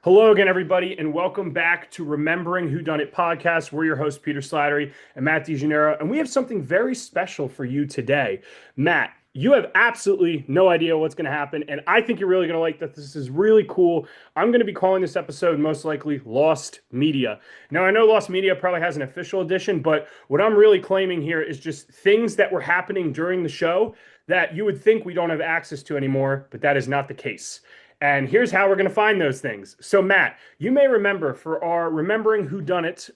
Hello again, everybody, and welcome back to Remembering Whodunnit Podcast. We're your hosts, Peter Slattery and Matt DeGennaro, and we have something very special for you today. Matt, you have absolutely no idea what's going to happen, and I think you're really going to like that. This is really cool. I'm going to be calling this episode most likely Lost Media. Now, I know Lost Media probably has an official edition, but what I'm really claiming here is just things that were happening during the show that you would think we don't have access to anymore, but that is not the case. And here's how we're going to find those things. So, Matt, you may remember for our Remembering Whodunnit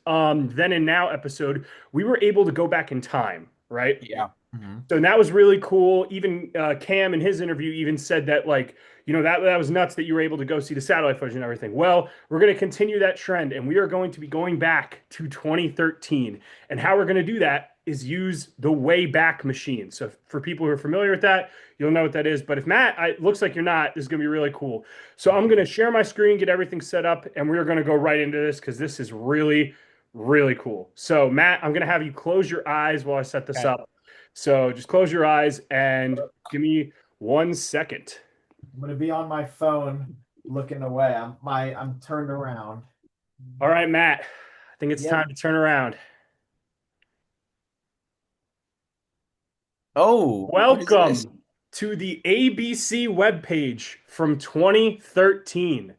Then and Now episode, we were able to go back in time, right? Yeah. Hmm. So that was really cool. Even Cam in his interview even said that, like, that was nuts that you were able to go see the satellite footage and everything. Well, we're going to continue that trend, and we are going to be going back to 2013. And how we're going to do that is use the Wayback Machine. So for people who are familiar with that, you'll know what that is. But if Matt, it looks like you're not, this is going to be really cool. So I'm going to share my screen, get everything set up, and we're going to go right into this because this is really, really cool. So Matt, I'm going to have you close your eyes while I set this Okay. up. So just close your eyes and give me 1 second. I'm gonna be on my phone looking away. I'm turned around. All right, Matt, I think it's Yep. time to turn around. Oh, what is this? Welcome to the ABC webpage from 2013.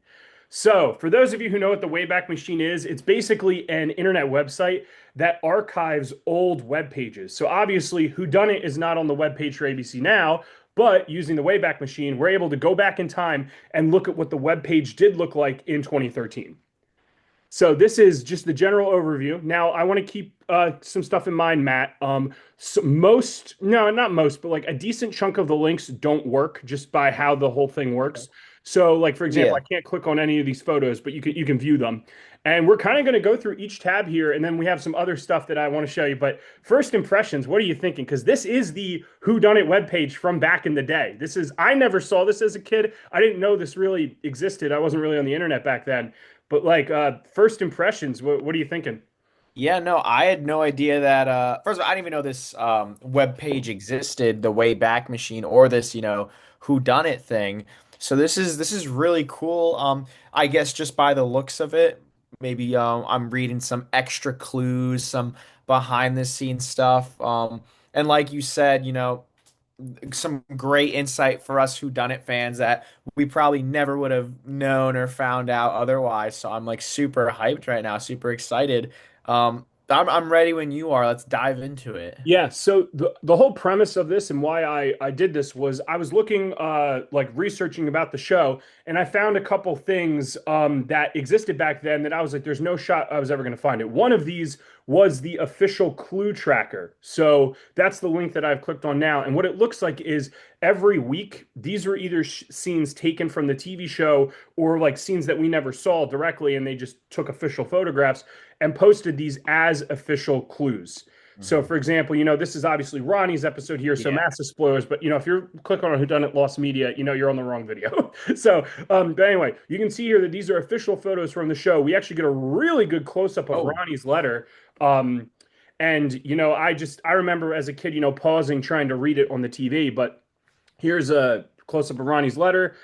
So, for those of you who know what the Wayback Machine is, it's basically an internet website that archives old web pages. So, obviously, Whodunit is not on the webpage for ABC now, but using the Wayback Machine, we're able to go back in time and look at what the web page did look like in 2013. So this is just the general overview. Now I want to keep some stuff in mind, Matt. So no, not most, but like a decent chunk of the links don't work just by how the whole thing works. So, like for example, Yeah. I can't click on any of these photos, but you can view them. And we're kind of going to go through each tab here, and then we have some other stuff that I want to show you. But first impressions, what are you thinking? Because this is the Whodunit webpage from back in the day. I never saw this as a kid. I didn't know this really existed. I wasn't really on the internet back then. But like first impressions, what are you thinking? Yeah, no, I had no idea that first of all, I didn't even know this web page existed, the Wayback Machine or this, who done it thing. So this is really cool. I guess just by the looks of it, maybe I'm reading some extra clues, some behind the scenes stuff. And like you said, some great insight for us who done it fans that we probably never would have known or found out otherwise. So I'm like super hyped right now, super excited. I'm ready when you are. Let's dive into it. Yeah, so the whole premise of this and why I did this was I was looking like researching about the show, and I found a couple things that existed back then that I was like there's no shot I was ever going to find it. One of these was the official clue tracker. So that's the link that I've clicked on now, and what it looks like is every week these were either scenes taken from the TV show or like scenes that we never saw directly, and they just took official photographs and posted these as official clues. So, Mhm. for example, this is obviously Ronnie's episode here, so Yeah. massive spoilers. But if you're clicking on Whodunit Lost Media, you're on the wrong video. So, but anyway, you can see here that these are official photos from the show. We actually get a really good close up of Oh, Ronnie's letter. Um, and I remember as a kid, pausing trying to read it on the TV. But here's a close up of Ronnie's letter.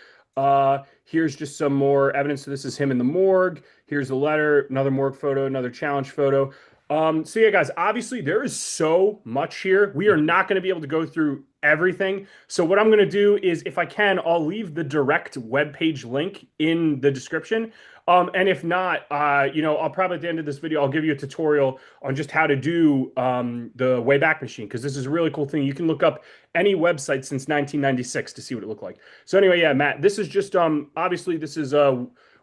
Here's just some more evidence. So this is him in the morgue. Here's the letter, another morgue photo, another challenge photo. So yeah, guys, obviously there is so much here. We are not going to be able to go through everything. So what I'm going to do is, if I can, I'll leave the direct web page link in the description. And if not, I'll probably at the end of this video, I'll give you a tutorial on just how to do the Wayback Machine because this is a really cool thing. You can look up any website since 1996 to see what it looked like. So anyway, yeah, Matt, this is just obviously this is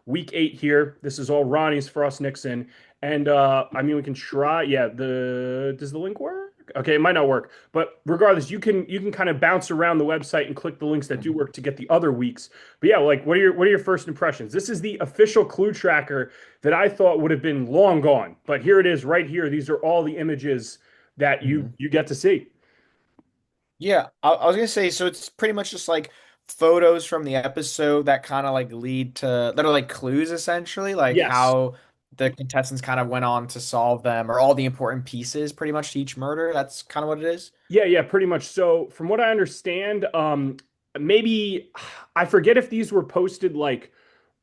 week 8 here. This is all Ronnie's Frost Nixon. And I mean we can try. Yeah, the does the link work? Okay, it might not work. But regardless, you can kind of bounce around the website and click the links that do work to get the other weeks. But yeah, like what are your first impressions? This is the official clue tracker that I thought would have been long gone. But here it is right here. These are all the images that you mhm. you get to see. Yeah. I was gonna say, so it's pretty much just like photos from the episode that kind of like lead to that are like clues essentially, like Yes. how the contestants kind of went on to solve them or all the important pieces pretty much to each murder. That's kind of what it is. Yeah, yeah, pretty much. So, from what I understand, maybe I forget if these were posted like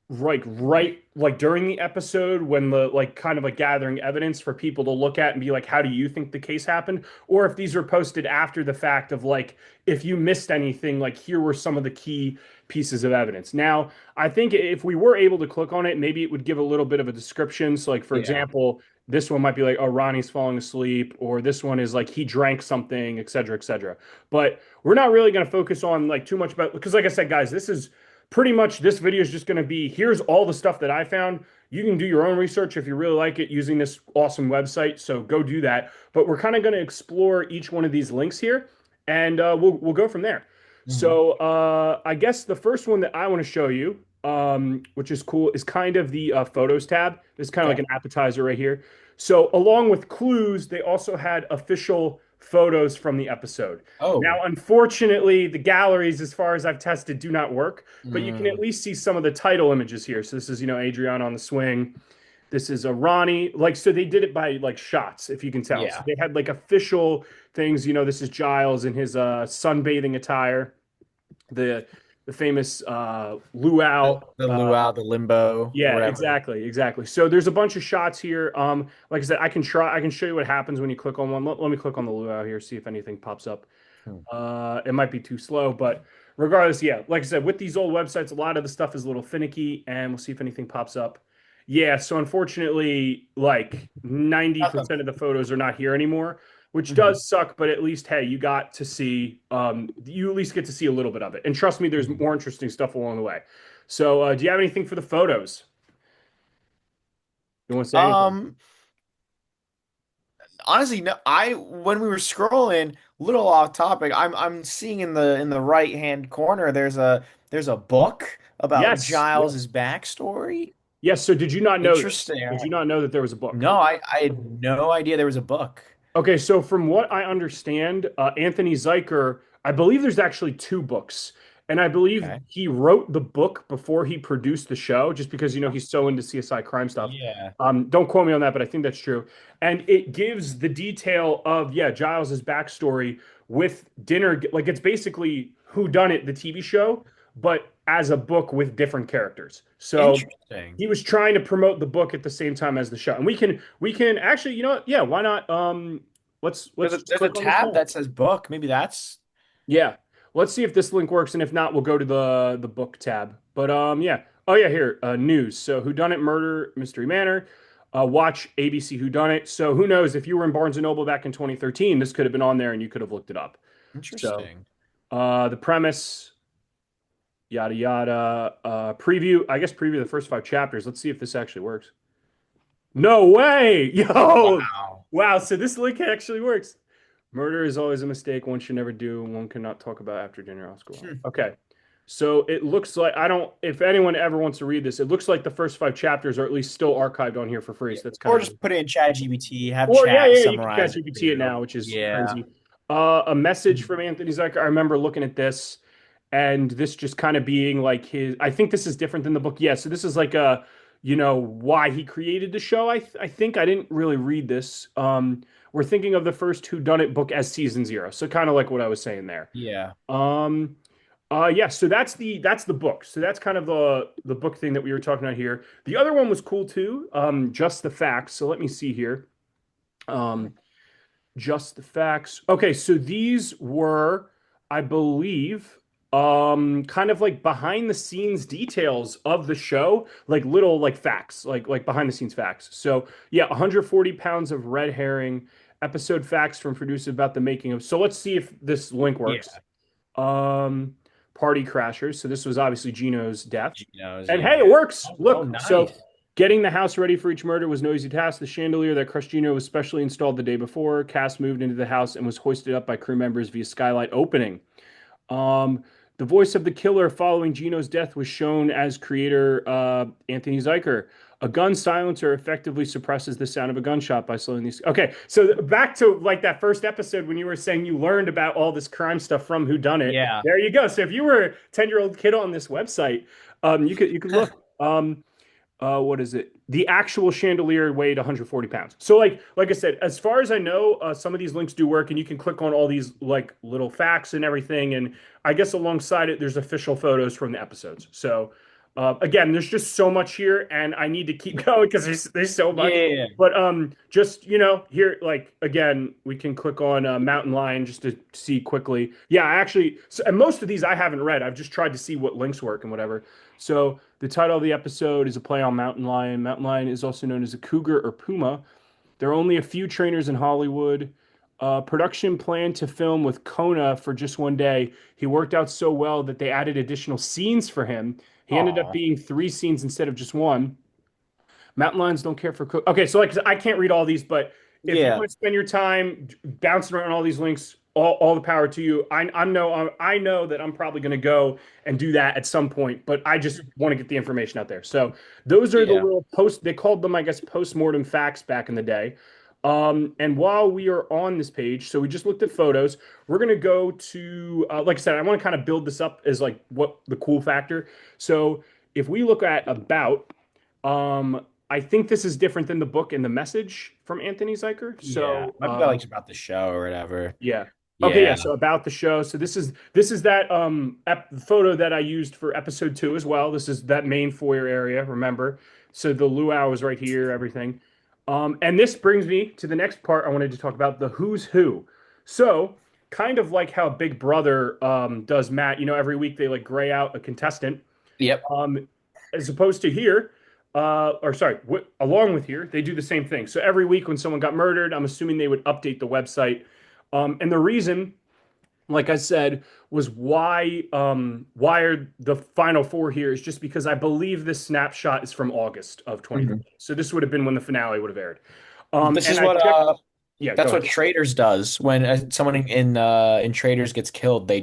right during the episode when the like kind of like gathering evidence for people to look at and be like, how do you think the case happened? Or if these were posted after the fact of like, if you missed anything, like here were some of the key pieces of evidence. Now, I think if we were able to click on it, maybe it would give a little bit of a description. So like for Yeah. example, this one might be like, oh, Ronnie's falling asleep, or this one is like he drank something, et cetera, et cetera. But we're not really going to focus on like too much about, because like I said, guys, this is pretty much this video is just going to be here's all the stuff that I found. You can do your own research if you really like it using this awesome website. So go do that. But we're kind of going to explore each one of these links here, and we'll go from there. Hmm. So I guess the first one that I want to show you, which is cool, is kind of the photos tab. This is kind of like Okay. an appetizer right here. So along with clues, they also had official photos from the episode. Oh. Now, unfortunately, the galleries, as far as I've tested, do not work, but you can at Mm. least see some of the title images here. So this is, Adriana on the swing. This is a Ronnie. Like, so they did it by like shots, if you can tell. So Yeah. they had like official things. This is Giles in his sunbathing attire, the the famous luau. The luau, the limbo, Yeah, whatever. exactly, exactly. So there's a bunch of shots here. Like I said, I can show you what happens when you click on one. Let me click on the luau here, see if anything pops up. Hmm. It might be too slow, but regardless, yeah, like I said, with these old websites, a lot of the stuff is a little finicky, and we'll see if anything pops up. Yeah, so unfortunately, like Nothing. 90% of the photos are not here anymore, which Hmm. does suck, but at least, hey, you got to see, you at least get to see a little bit of it. And trust me, there's Hmm. more interesting stuff along the way. So, do you have anything for the photos? You want to say anything? Um, Honestly, no, I when we were scrolling, little off topic, I'm seeing in the right hand corner there's a book about Yes, yes, Giles's backstory. yes. So, did you not know this? Interesting. Did you not know that there was a book? No, I had no idea there was a book. Okay, so from what I understand, Anthony Zeiker, I believe there's actually two books. And I believe Okay. he wrote the book before he produced the show, just because, he's so into CSI crime stuff. Yeah. Don't quote me on that, but I think that's true. And it gives the detail of, yeah, Giles's backstory with dinner. Like it's basically Who Done It, the TV show, but as a book with different characters. So Interesting. he was trying to promote the book at the same time as the show. And we can actually, yeah, why not? Let's just There's a click on this tab now. that says book. Maybe that's Yeah. Let's see if this link works, and if not, we'll go to the book tab. But yeah. Oh yeah, here, news. So Whodunit Murder Mystery Manor. Watch ABC Whodunit. So who knows if you were in Barnes and Noble back in 2013, this could have been on there and you could have looked it up. So interesting. the premise, yada yada. Preview, I guess preview the first five chapters. Let's see if this actually works. No way! Yo! Wow. Wow, so this link actually works. Murder is always a mistake one should never do. One cannot talk about after dinner. I'll go on. Hmm. Okay. So it looks like I don't, if anyone ever wants to read this, it looks like the first five chapters are at least still archived on here for free. Yeah. So that's kind Or of just put it in ChatGPT, have or yeah, chat yeah, you can summarize catch it for GPT it you. now, which is Yeah. crazy. A message from Anthony Zucker. I remember looking at this, and this just kind of being like his. I think this is different than the book. Yeah, so this is like a, why he created the show. I think I didn't really read this. We're thinking of the first Who Done It book as season zero, so kind of like what I was saying there. Yeah. Um, yeah, so that's the book. So that's kind of the book thing that we were talking about here. The other one was cool too. Just the facts. So let me see here. Um, just the facts. Okay, so these were, I believe, kind of like behind the scenes details of the show, like little like facts, like behind the scenes facts. So yeah, 140 pounds of red herring, episode facts from producers about the making of. So let's see if this link works. Yeah. Um, Party Crashers. So this was obviously Gino's death. Geno's, And hey, yeah. it works. Oh, Look, so nice. getting the house ready for each murder was no easy task. The chandelier that crushed Gino was specially installed the day before. Cass moved into the house and was hoisted up by crew members via skylight opening. Um, the voice of the killer following Gino's death was shown as creator Anthony Zeiker. A gun silencer effectively suppresses the sound of a gunshot by slowing these. Okay, so back to like that first episode when you were saying you learned about all this crime stuff from Who Done It. Yeah. There you go. So if you were a 10-year-old kid on this website, you could look. What is it? The actual chandelier weighed 140 pounds. So like I said, as far as I know, some of these links do work, and you can click on all these like little facts and everything. And I guess alongside it, there's official photos from the episodes. So Again, there's just so much here, and I need to keep going because there's so much. Yeah. But just here, like again, we can click on Mountain Lion just to see quickly. Yeah, I actually, and most of these I haven't read. I've just tried to see what links work and whatever. So the title of the episode is a play on Mountain Lion. Mountain Lion is also known as a cougar or puma. There are only a few trainers in Hollywood. Production planned to film with Kona for just one day. He worked out so well that they added additional scenes for him. He ended up Oh, being three scenes instead of just one. Mountain lions don't care for okay, so like I can't read all these, but if you yeah. want to spend your time bouncing around all these links, all the power to you. I know that I'm probably going to go and do that at some point, but I just want to get the information out there. So those are the Yeah. little post. They called them, I guess, post-mortem facts back in the day. And while we are on this page, so we just looked at photos. We're going to go to, like I said, I want to kind of build this up as like what the cool factor. So if we look at about, I think this is different than the book and the message from Anthony Zeiker. Yeah. So, Might be like about the show or whatever. yeah. Okay, yeah. Yeah. So about the show. So this is that photo that I used for episode 2 as well. This is that main foyer area, remember? So the luau is right here, everything. And this brings me to the next part I wanted to talk about, the who's who. So, kind of like how Big Brother does Matt, every week they like gray out a contestant. Yep. Um, as opposed to here, or sorry, along with here, they do the same thing. So every week when someone got murdered, I'm assuming they would update the website. And the reason, like I said, was why are the final four here is just because I believe this snapshot is from August of 2020. Mhm. So this would have been when the finale would have aired. This And is I what checked. Yeah, go that's what ahead. Traders does when someone in Traders gets killed. They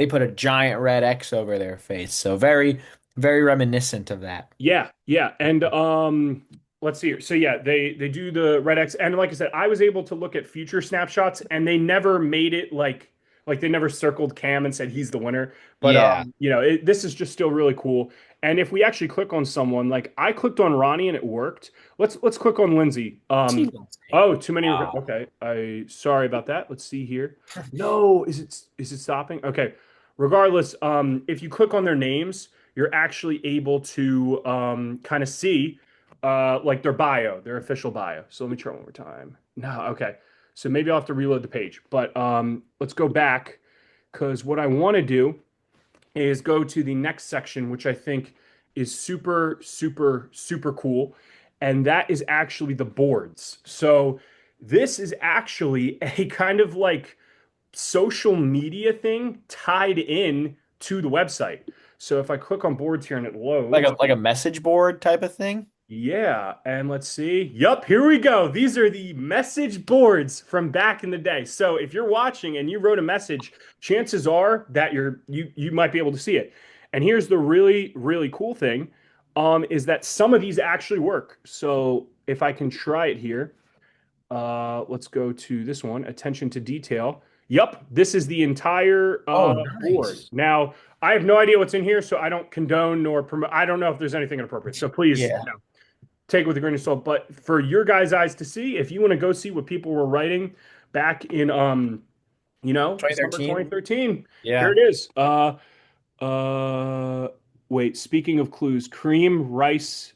put a giant red X over their face. So very reminiscent of that. Yeah, yeah, and let's see here. So yeah, they do the Red X, and like I said, I was able to look at future snapshots, and they never made it like they never circled Cam and said he's the winner. But Yeah. this is just still really cool. And if we actually click on someone, like I clicked on Ronnie and it worked. Let's click on Lindsay. Oh, too many. Wow. Okay, I sorry about that. Let's see here. No, is it stopping? Okay. Regardless, if you click on their names, you're actually able to kind of see like their bio, their official bio. So let me try one more time. No, okay. So maybe I'll have to reload the page, but let's go back because what I want to do is go to the next section, which I think is super, super, super cool. And that is actually the boards. So this is actually a kind of like social media thing tied in to the website. So if I click on boards here and it Like loads, a message board type of thing. yeah, and let's see. Yup, here we go. These are the message boards from back in the day. So if you're watching and you wrote a message, chances are that you might be able to see it. And here's the really, really cool thing, is that some of these actually work. So if I can try it here, let's go to this one, attention to detail. Yep, this is the entire Oh, board. nice. Now, I have no idea what's in here, so I don't condone nor promote. I don't know if there's anything inappropriate. So please, Yeah. take it with a grain of salt. But for your guys' eyes to see, if you want to go see what people were writing back in summer 2013. 2013, here Yeah. it is. Wait, speaking of clues, cream, rice,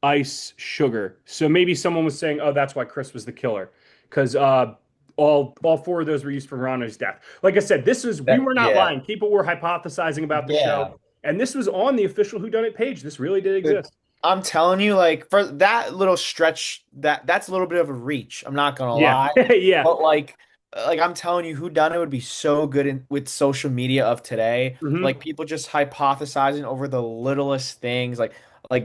ice, sugar. So maybe someone was saying, "Oh, that's why Chris was the killer," because all four of those were used for Ronald's death. Like I said, we were not Yeah. lying. People were hypothesizing about the show, Yeah. and this was on the official Whodunnit page. This really did Dude, exist. I'm telling you, like for that little stretch, that's a little bit of a reach. I'm not gonna Yeah, lie, yeah. but like I'm telling you, whodunit would be so good with social media of today. Hmm. Like people just hypothesizing over the littlest things. Like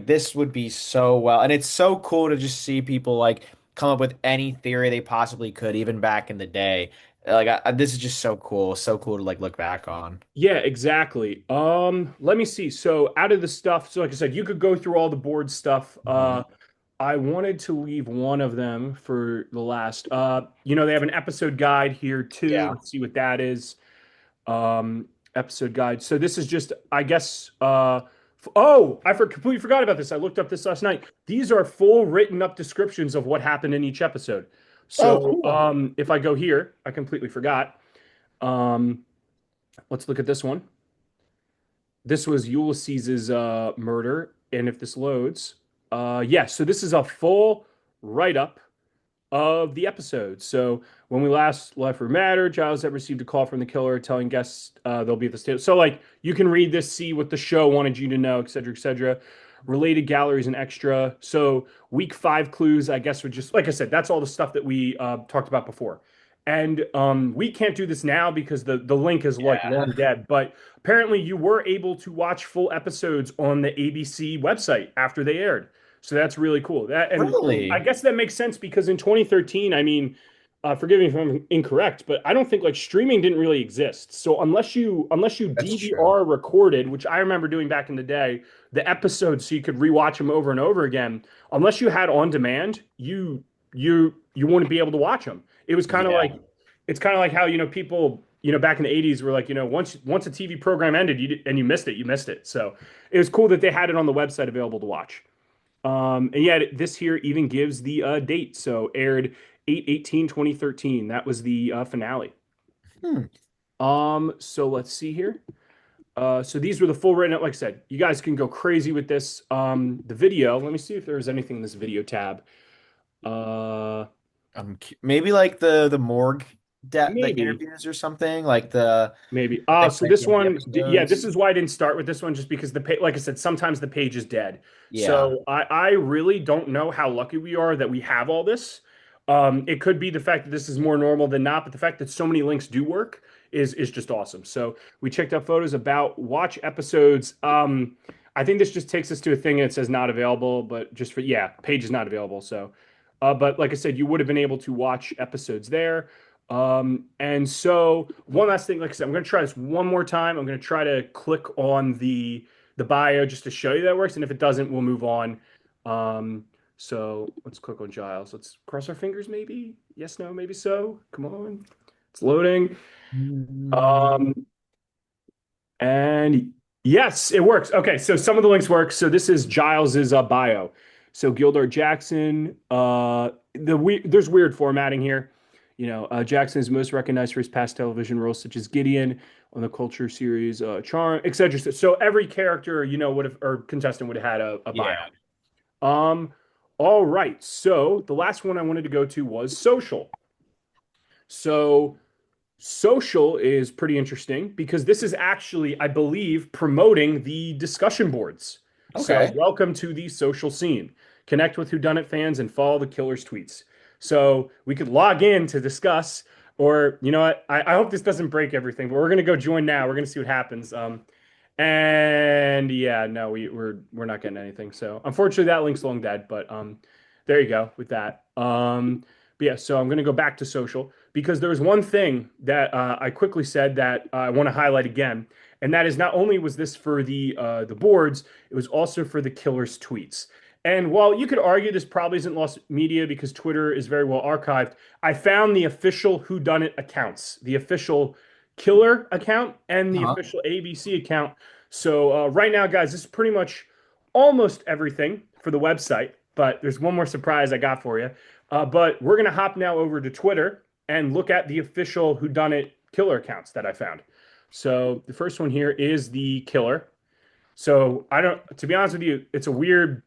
this would be so well, and it's so cool to just see people like come up with any theory they possibly could, even back in the day. Like this is just so cool to like look back on. Yeah, exactly. Let me see. So out of the stuff, so like I said, you could go through all the board stuff. Mhm. I wanted to leave one of them for the last. They have an episode guide here too. Yeah. Let's see what that is. Episode guide. So this is just, I guess. Oh, completely forgot about this. I looked up this last night. These are full written up descriptions of what happened in each episode. Oh, So cool. if I go here, I completely forgot. Um, let's look at this one. this was Ulysses's murder. And if this loads, yes. So this is a full write-up of the episode. So when we last left for Matter, Giles had received a call from the killer telling guests they'll be at the state. So like you can read this, see what the show wanted you to know, et cetera, et cetera. Related galleries and extra. So week 5 clues, I guess, would just like I said, that's all the stuff that we talked about before. And we can't do this now because the link is like Yeah. long dead. But apparently, you were able to watch full episodes on the ABC website after they aired. So that's really cool. That and I Really? guess that makes sense because in 2013, I mean, forgive me if I'm incorrect, but I don't think like streaming didn't really exist. So unless you That's true. DVR recorded, which I remember doing back in the day, the episodes so you could rewatch them over and over again, unless you had on demand, you wouldn't be able to watch them. It was kind of Yeah. like it's kind of like how people back in the 80s were like once a TV program ended and you missed it, you missed it. So it was cool that they had it on the website available to watch. And yet this here even gives the date. So aired 8/18/2013. That was the finale. Hmm. So let's see here. So these were the full written. Like I said, you guys can go crazy with this. The video. Let me see if there's anything in this video tab. Uh, Maybe like the morgue like maybe. interviews or something, like Maybe. the things So at this the end of the one, yeah, this episodes. is why I didn't start with this one, just because the page, like I said, sometimes the page is dead. Yeah. So I really don't know how lucky we are that we have all this. It could be the fact that this is more normal than not, but the fact that so many links do work is just awesome. So we checked out photos about watch episodes. I think this just takes us to a thing that says not available, but just for yeah, page is not available. So, but like I said, you would have been able to watch episodes there. And so one last thing, like I said, I'm going to try this one more time. I'm going to try to click on the bio just to show you that it works. And if it doesn't, we'll move on. So let's click on Giles. Let's cross our fingers, maybe. Yes, no, maybe so. Come on. It's loading. Mm. Um, and yes, it works. Okay, so some of the links work. So this is Giles's bio. So Gildart Jackson. There's weird formatting here. Jackson is most recognized for his past television roles, such as Gideon on the Culture series, Charm, etc. So every character, would have or contestant would have had a bio. Yeah. Um, all right. So the last one I wanted to go to was social. So social is pretty interesting because this is actually, I believe, promoting the discussion boards. So, Okay. welcome to the social scene. Connect with Whodunnit fans and follow the killer's tweets. So, we could log in to discuss, or you know what? I hope this doesn't break everything, but we're gonna go join now. We're gonna see what happens. And yeah, no, we're not getting anything. So, unfortunately, that link's long dead. But there you go with that. But yeah, so I'm gonna go back to social because there was one thing that I quickly said that I want to highlight again, and that is not only was this for the boards, it was also for the killer's tweets. And while you could argue this probably isn't lost media because Twitter is very well archived, I found the official Whodunnit accounts, the official killer account and the Uh-huh. official ABC account. So right now, guys, this is pretty much almost everything for the website. But there's one more surprise I got for you. But we're gonna hop now over to Twitter and look at the official Whodunnit killer accounts that I found. So the first one here is the killer. So I don't, to be honest with you, it's a weird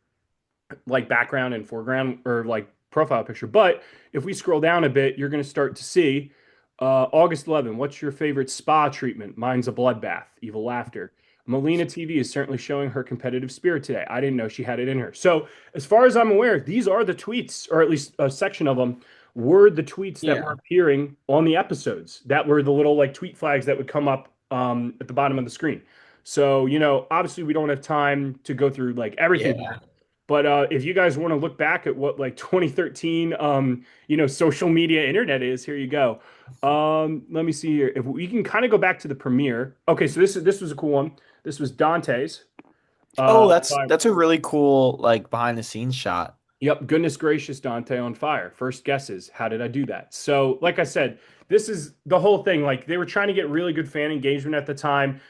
like background and foreground or like profile picture. But if we scroll down a bit, you're going to start to see August 11. What's your favorite spa treatment? Mine's a bloodbath. Evil laughter. Molina TV is certainly showing her competitive spirit today. I didn't know she had it in her. So, as far as I'm aware, these are the tweets, or at least a section of them, were the tweets that were Yeah. appearing on the episodes. That were the little like tweet flags that would come up at the bottom of the screen. So, obviously, we don't have time to go through like everything Yeah. here. But if you guys want to look back at what like 2013, social media internet is, here you go. Let me see here. If we can kind of go back to the premiere. Okay, so this was a cool one. This was Dante's. Oh, Uh, that's a really cool like behind the scenes shot. Yep, goodness gracious, Dante on fire. First guesses. How did I do that? So, like I said, this is the whole thing. Like they were trying to get really good fan engagement at the time.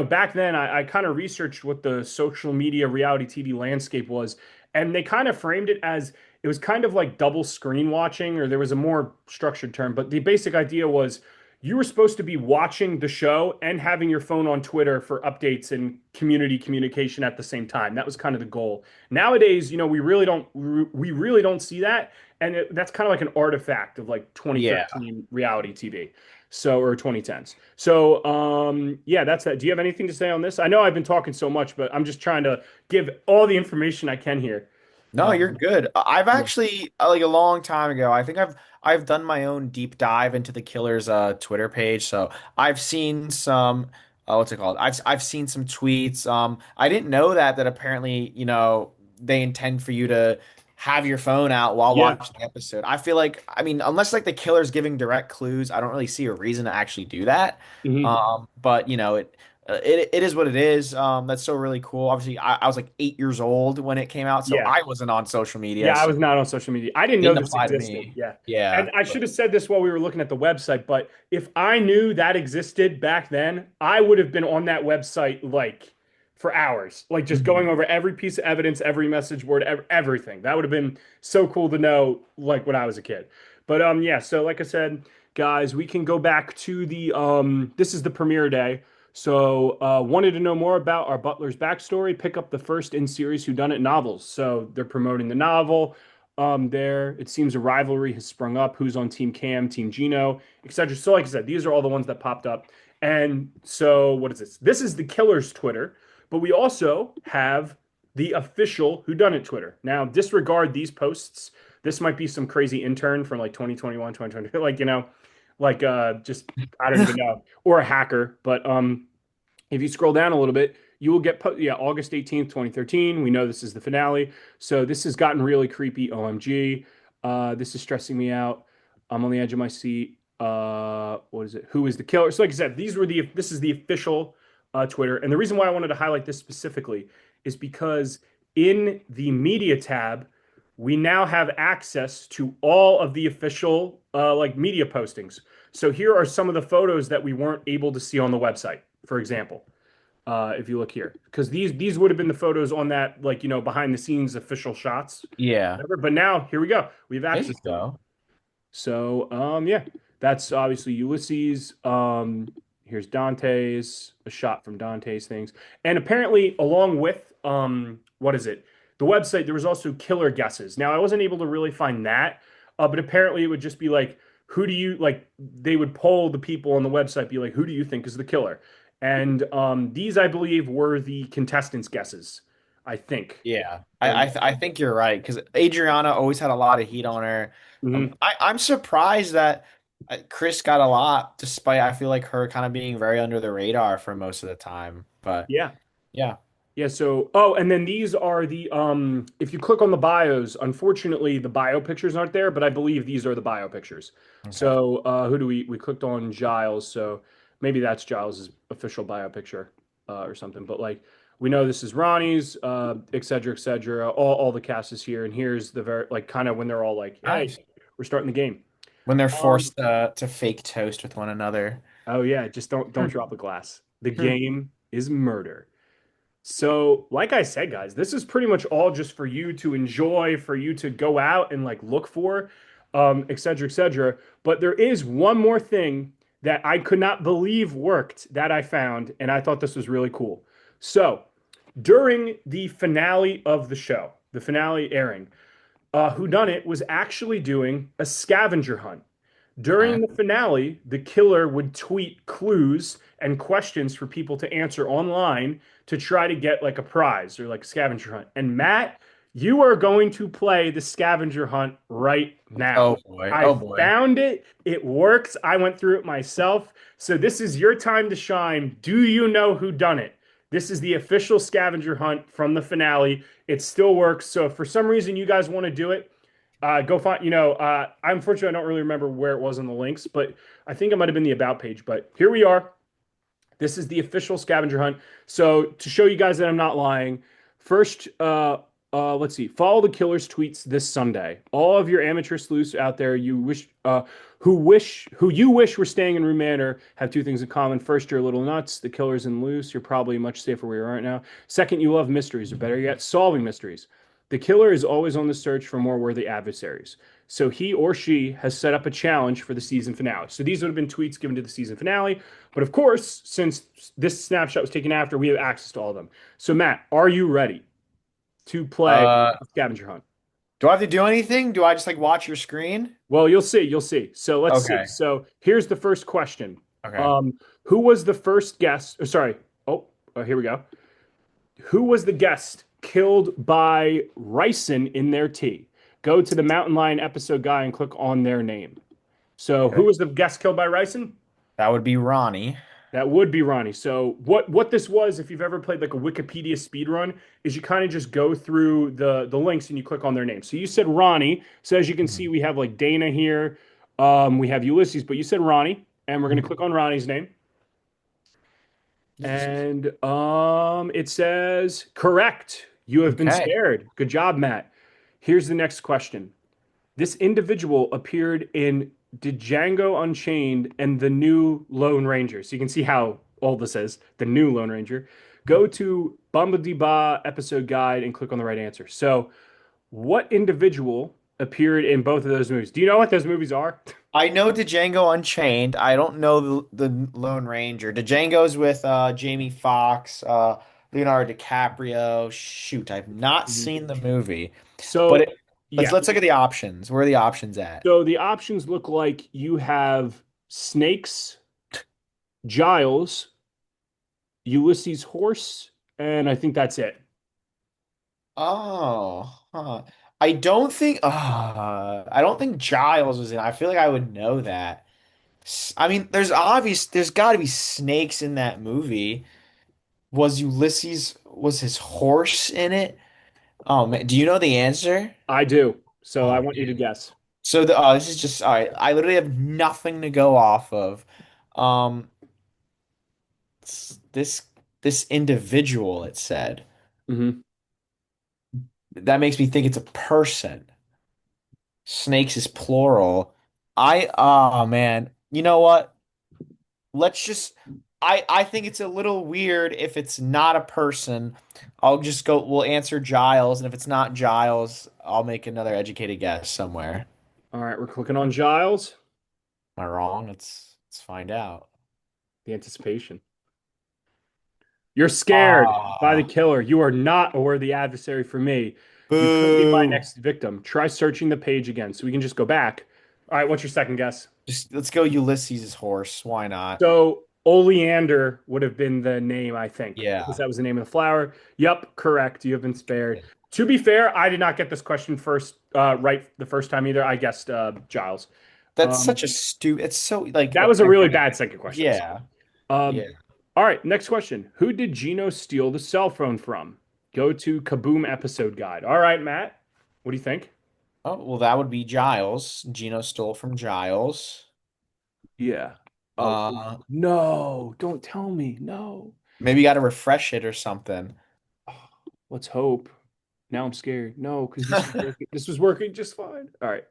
Back then I kind of researched what the social media reality TV landscape was, and they kind of framed it as it was kind of like double screen watching, or there was a more structured term, but the basic idea was, you were supposed to be watching the show and having your phone on Twitter for updates and community communication at the same time. That was kind of the goal. Nowadays, we really don't see that, and that's kind of like an artifact of like Yeah. 2013 reality TV. So, or 2010s. So, yeah, that's that. Do you have anything to say on this? I know I've been talking so much, but I'm just trying to give all the information I can here. No, you're Um, good. I've yeah. actually like a long time ago. I think I've done my own deep dive into the killer's Twitter page. So I've seen some what's it called? I've seen some tweets. I didn't know that apparently, they intend for you to have your phone out while Yeah. watching the episode. I feel like, I mean, unless like the killer's giving direct clues, I don't really see a reason to actually do that. Mhm. But it is what it is. That's so really cool. Obviously, I was like 8 years old when it came out, so Yeah. I wasn't on social media, Yeah, I so was not on social media. I didn't know didn't this apply to existed. me. Yeah. And Yeah, I should have said this while we were looking at the website, but if I knew that existed back then, I would have been on that website like for hours, like just going Mhm. over every piece of evidence, every message board, everything. That would have been so cool to know like when I was a kid. But yeah, so like I said, guys, we can go back to the this is the premiere day. So, wanted to know more about our Butler's backstory. Pick up the first in series Whodunit novels. So they're promoting the novel. There it seems a rivalry has sprung up. Who's on Team Cam, Team Gino, etc. So, like I said, these are all the ones that popped up. And so, what is this? This is the Killer's Twitter, but we also have the official Whodunit Twitter. Now, disregard these posts. This might be some crazy intern from like 2021, 2020, like just I don't even know, or a hacker. But if you scroll down a little bit, you will get yeah, August 18th, 2013. We know this is the finale. So this has gotten really creepy. OMG. This is stressing me out. I'm on the edge of my seat. What is it? Who is the killer? So like I said, this is the official Twitter. And the reason why I wanted to highlight this specifically is because in the media tab, we now have access to all of the official like media postings. So here are some of the photos that we weren't able to see on the website, for example. If you look here, because these would have been the photos on that, like, behind the scenes official shots, Yeah. whatever. But now here we go. We have There access you to them. go. So yeah, that's obviously Ulysses. Here's Dante's, a shot from Dante's things. And apparently, along with what is it? The website, there was also killer guesses. Now I wasn't able to really find that, but apparently it would just be like, who do you like? They would poll the people on the website, be like, who do you think is the killer? And these, I believe, were the contestants' guesses. I think. Yeah, Or I think you're right because Adriana always had a lot of heat on her. Mhm. I'm surprised that Chris got a lot, despite I feel like her kind of being very under the radar for most of the time. But Yeah. yeah, Yeah, so and then these are the if you click on the bios, unfortunately the bio pictures aren't there, but I believe these are the bio pictures. okay, So who do we clicked on Giles, so maybe that's Giles's official bio picture or something. But like we know this is Ronnie's, et cetera, et cetera. All the cast is here, and here's the very like kind of when they're all like, hey, nice. we're starting the game. When they're Um, forced to fake toast with one another. oh yeah, just don't drop a glass. The game is murder. So, like I said, guys, this is pretty much all just for you to enjoy, for you to go out and like look for, et cetera, et cetera. But there is one more thing that I could not believe worked that I found, and I thought this was really cool. So, during the finale of the show, the finale airing, Whodunit was actually doing a scavenger hunt. Okay. During the finale, the killer would tweet clues and questions for people to answer online to try to get like a prize or like a scavenger hunt. And Matt, you are going to play the scavenger hunt right now. Oh boy. I Oh boy. found it. It works. I went through it myself. So this is your time to shine. Do you know who done it? This is the official scavenger hunt from the finale. It still works. So if for some reason you guys want to do it, go find, unfortunately, I don't really remember where it was in the links, but I think it might have been the about page. But here we are. This is the official scavenger hunt. So to show you guys that I'm not lying, first, let's see. Follow the killer's tweets this Sunday. All of your amateur sleuths out there, who you wish were staying in Rue Manor, have two things in common. First, you're a little nuts. The killer's in loose. You're probably much safer where you are right now. Second, you love mysteries, or better yet, solving mysteries. The killer is always on the search for more worthy adversaries. So he or she has set up a challenge for the season finale. So these would have been tweets given to the season finale. But of course, since this snapshot was taken after, we have access to all of them. So, Matt, are you ready to play Uh, Scavenger Hunt? do I have to do anything? Do I just like watch your screen? Well, you'll see. You'll see. So let's see. Okay. So here's the first question. Okay. Um, who was the first guest? Sorry. Here we go. Who was the guest killed by ricin in their tea? Go to the Mountain Lion episode guy and click on their name. So who Okay. was the guest killed by ricin? That would be Ronnie. That would be Ronnie. So what this was, if you've ever played like a Wikipedia speed run, is you kind of just go through the links and you click on their name. So you said Ronnie. So as you can see, Mhm. we have like Dana here. We have Ulysses, but you said Ronnie, and we're gonna Mhm. click on Ronnie's name. And it says correct. You have been Okay. spared. Good job, Matt. Here's the next question. This individual appeared in Django Unchained and the new Lone Ranger. So you can see how old this is. The new Lone Ranger. Go to Bumblebee Ba episode guide and click on the right answer. So, what individual appeared in both of those movies? Do you know what those movies are? I know Django Unchained. I don't know the Lone Ranger. Django's with Jamie Foxx, Leonardo DiCaprio. Shoot, I've not Mhm. seen the movie. But So, let's yeah. let's look at the options. Where are the options at? So the options look like you have Snakes, Giles, Ulysses Horse, and I think that's it. Oh, huh. I don't think Giles was in. I feel like I would know that. I mean, there's got to be snakes in that movie. Was his horse in it? Oh man, do you know the answer? I do. So I Oh want you to man. guess. So this is just all right. I literally have nothing to go off of. Um, this this individual, it said. Hmm. That makes me think it's a person. Snakes is plural. Oh man. You know what? Let's just I think it's a little weird if it's not a person. We'll answer Giles, and if it's not Giles, I'll make another educated guess somewhere. All right, we're clicking on Giles. Am I wrong? Let's find out. The anticipation. You're scared by the Ah, killer. You are not a worthy adversary for me. You could be my boo. next victim. Try searching the page again so we can just go back. All right, what's your second guess? Just let's go Ulysses' horse. Why not? So oleander would have been the name, I think, because Yeah. that was the name of the flower. Yep, correct. You have been spared. To be fair, I did not get this question right the first time either. I guessed Giles. That's Um, such a it's so like that was a really bad second question. yeah. Yeah. All right, next question. Who did Gino steal the cell phone from? Go to Kaboom episode guide. All right, Matt, what do you think? Oh, well, that would be Giles. Gino stole from Giles. Yeah. Oh, Uh, no, don't tell me. No. maybe got to refresh it or something. Oh, let's hope. Now I'm scared. No, because this was working. This was working just fine. All right.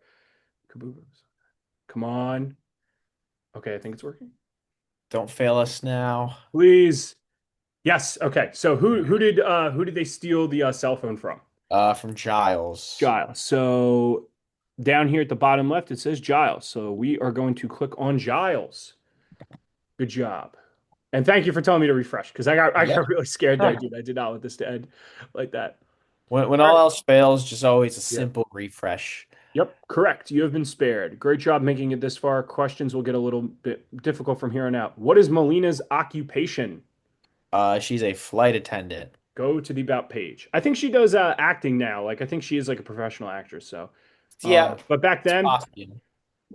Kaboom. Come on. Okay, I think it's working. Don't fail us now. Please. Yes. Okay. So who did they steal the cell phone from? From Giles. Giles. So down here at the bottom left, it says Giles. So we are going to click on Giles. Good job. And thank you for telling me to refresh because I Yeah. got really scared there, Huh. dude. I did not want this to end like that. When All all right. else fails, just always a Yeah. simple refresh. Yep, correct. You have been spared. Great job making it this far. Questions will get a little bit difficult from here on out. What is Melina's occupation? She's a flight attendant. Go to the about page. I think she does acting now. Like I think she is like a professional actress. So, Yeah, but back it's then, possible.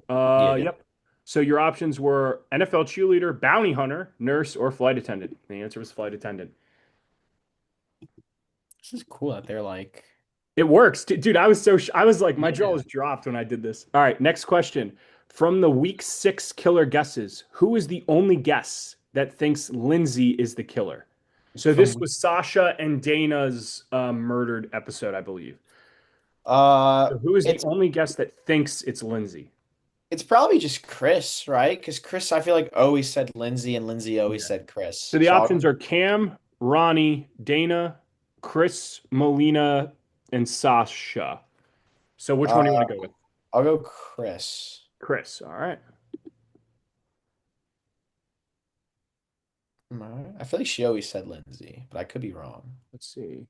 Yeah. yep. So your options were NFL cheerleader, bounty hunter, nurse, or flight attendant. The answer was flight attendant. This is cool that they're like, It works, dude. I was like, my jaw yeah. was dropped when I did this. All right, next question. From the week 6 killer guesses, who is the only guess that thinks Lindsay is the killer? So this From was Sasha and Dana's murdered episode, I believe. uh, So who is the it's only guess that thinks it's Lindsay? it's probably just Chris, right? Because Chris, I feel like always said Lindsay, and Lindsay always Yeah. said So Chris. the So options are Cam, Ronnie, Dana, Chris, Molina, and Sasha. So which one do you Uh, want to go with? I'll go Chris. Chris. All right. I feel like she always said Lindsay, but I could be wrong. Let's see.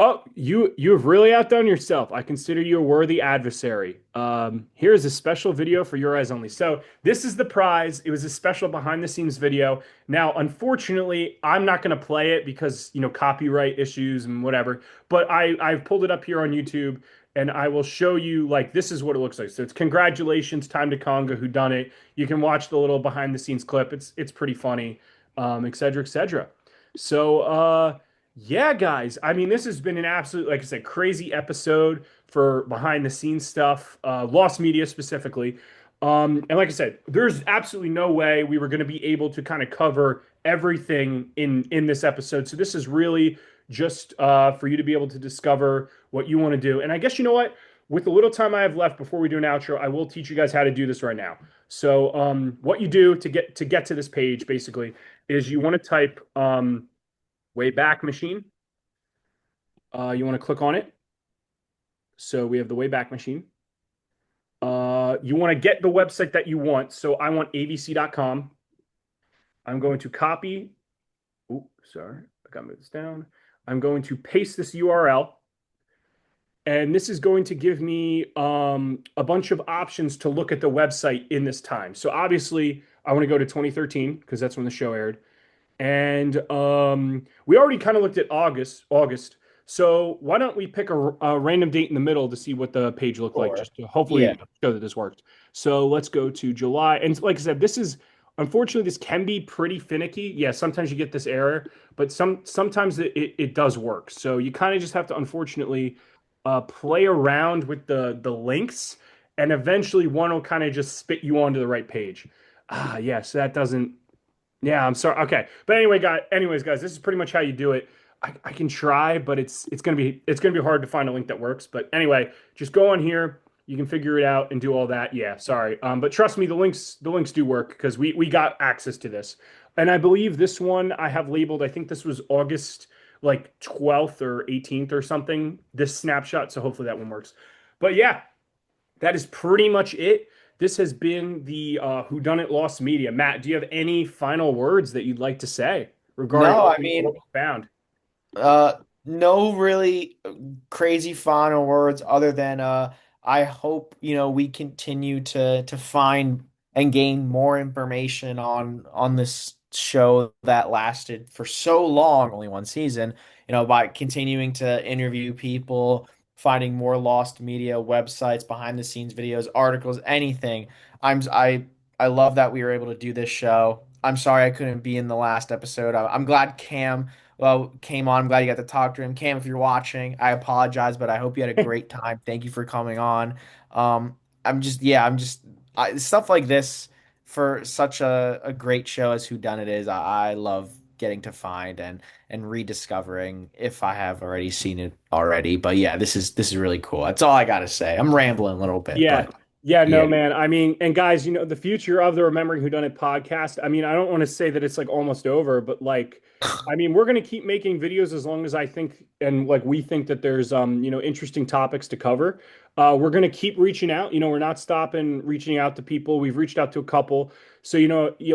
Oh, you have really outdone yourself. I consider you a worthy adversary. Here is a special video for your eyes only. So this is the prize. It was a special behind the scenes video. Now, unfortunately, I'm not going to play it because copyright issues and whatever. But I've pulled it up here on YouTube, and I will show you like this is what it looks like. So it's congratulations, time to conga, who done it. You can watch the little behind the scenes clip. It's pretty funny, et cetera, et cetera. So yeah, guys. I mean, this has been an absolute, like I said, crazy episode for behind the scenes stuff, lost media specifically. And like I said, there's absolutely no way we were going to be able to kind of cover everything in this episode. So this is really just for you to be able to discover what you want to do. And I guess you know what? With the little time I have left before we do an outro, I will teach you guys how to do this right now. So what you do to get to this page basically is you want to type Wayback Machine. You want to click on it. So we have the Wayback Machine. You want to get the website that you want. So I want abc.com. I'm going to copy. Oh, sorry. I got to move this down. I'm going to paste this URL. And this is going to give me a bunch of options to look at the website in this time. So obviously, I want to go to 2013 because that's when the show aired. And we already kind of looked at August. So why don't we pick a random date in the middle to see what the page looked like, Sure. just to Yeah. hopefully show that this worked. So let's go to July. And like I said, this is unfortunately this can be pretty finicky. Yeah, sometimes you get this error, but sometimes it does work. So you kind of just have to unfortunately play around with the links, and eventually one will kind of just spit you onto the right page. Yeah, so that doesn't. Yeah, I'm sorry. Okay, but anyways, guys, this is pretty much how you do it. I can try, but it's gonna be hard to find a link that works. But anyway, just go on here. You can figure it out and do all that. Yeah, sorry. But trust me, the links do work because we got access to this, and I believe this one I have labeled. I think this was August like 12th or 18th or something. This snapshot, so hopefully that one works. But yeah, that is pretty much it. This has been the Whodunnit Lost Media. Matt, do you have any final words that you'd like to say regarding No, what I what mean, we found? no really crazy final words other than I hope, we continue to find and gain more information on this show that lasted for so long, only one season, by continuing to interview people, finding more lost media websites, behind the scenes videos, articles, anything. I love that we were able to do this show. I'm sorry I couldn't be in the last episode. I'm glad Cam came on. I'm glad you got to talk to him. Cam, if you're watching, I apologize, but I hope you had a great time. Thank you for coming on. Stuff like this for such a great show as Whodunnit is. I love getting to find and rediscovering if I have already seen it already. But yeah, this is really cool. That's all I gotta say. I'm rambling a little bit, Yeah. but Yeah, no, yeah. man. I mean, and guys, the future of the Remembering Whodunnit podcast, I mean, I don't want to say that it's like almost over, but like, I mean, we're going to keep making videos as long as I think and like we think that there's, interesting topics to cover. We're going to keep reaching out. We're not stopping reaching out to people. We've reached out to a couple. So,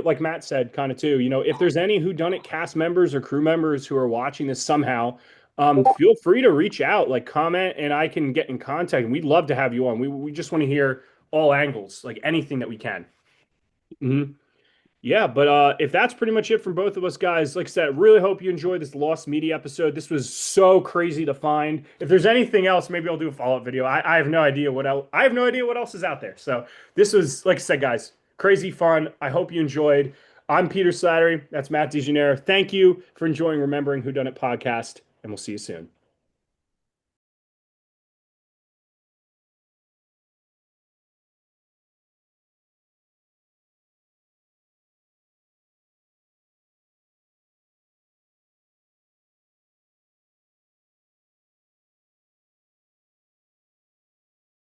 like Matt said, kind of too, if there's any Whodunnit cast members or crew members who are watching this somehow, feel free to reach out, like comment, and I can get in contact. And we'd love to have you on. We just want to hear all angles, like anything that we can. Mhm. Yeah, but if that's pretty much it from both of us, guys, like I said, really hope you enjoyed this Lost Media episode. This was so crazy to find. If there's anything else, maybe I'll do a follow-up video. I have no idea what else. I have no idea what else is out there. So this was, like I said, guys, crazy fun. I hope you enjoyed. I'm Peter Slattery. That's Matt DeGeneres. Thank you for enjoying Remembering Whodunnit Podcast, and we'll see you soon.